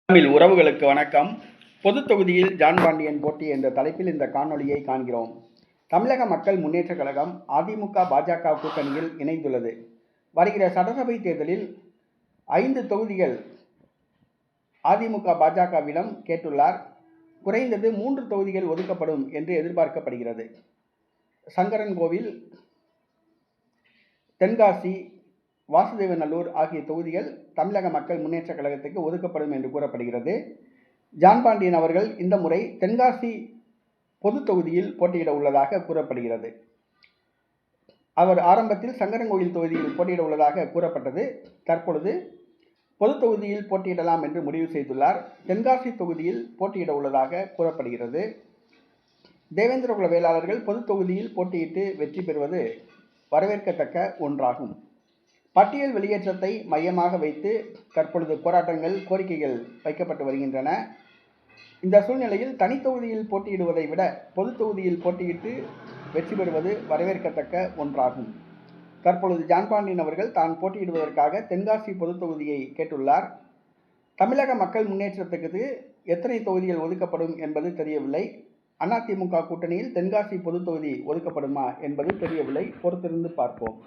தமிழ் உறவுகளுக்கு வணக்கம். பொது தொகுதியில் ஜான் பாண்டியன் போட்டி என்ற தலைப்பில் இந்த காணொளியை காண்கிறோம். தமிழக மக்கள் முன்னேற்ற கழகம் அதிமுக பாஜக கூட்டணியில் இணைந்துள்ளது. வருகிற சட்டசபை தேர்தலில் 5 தொகுதிகள் அதிமுக பாஜகவிடம் கேட்டுள்ளார். குறைந்தது 3 தொகுதிகள் ஒதுக்கப்படும் என்று எதிர்பார்க்கப்படுகிறது. சங்கரன்கோவில், தென்காசி, வாசுதேவநல்லூர் ஆகிய தொகுதிகள் தமிழக மக்கள் முன்னேற்ற கழகத்துக்கு ஒதுக்கப்படும் என்று கூறப்படுகிறது. ஜான் பாண்டியன் அவர்கள் இந்த முறை தென்காசி பொது தொகுதியில் போட்டியிட உள்ளதாக கூறப்படுகிறது. அவர் ஆரம்பத்தில் சங்கரன்கோவில் தொகுதியில் போட்டியிட உள்ளதாக கூறப்பட்டது. தற்பொழுது பொது தொகுதியில் போட்டியிடலாம் என்று முடிவு செய்துள்ளார். தென்காசி தொகுதியில் போட்டியிட உள்ளதாக கூறப்படுகிறது. தேவேந்திரகுல வேளாளர்கள் பொது தொகுதியில் போட்டியிட்டு வெற்றி பெறுவது வரவேற்கத்தக்க ஒன்றாகும். பட்டியல் வெளியேற்றத்தை மையமாக வைத்து தற்பொழுது போராட்டங்கள், கோரிக்கைகள் வைக்கப்பட்டு வருகின்றன. இந்த சூழ்நிலையில் தனித்தொகுதியில் போட்டியிடுவதை விட பொது தொகுதியில் போட்டியிட்டு வெற்றி பெறுவது வரவேற்கத்தக்க ஒன்றாகும். தற்பொழுது ஜான் பாண்டியன் அவர்கள் தான் போட்டியிடுவதற்காக தென்காசி பொது தொகுதியை கேட்டுள்ளார். தமிழக மக்கள் முன்னேற்றத்துக்கு எத்தனை தொகுதிகள் ஒதுக்கப்படும் என்பது தெரியவில்லை. அதிமுக கூட்டணியில் தென்காசி பொது தொகுதி ஒதுக்கப்படுமா என்பது தெரியவில்லை. பொறுத்திருந்து பார்ப்போம்.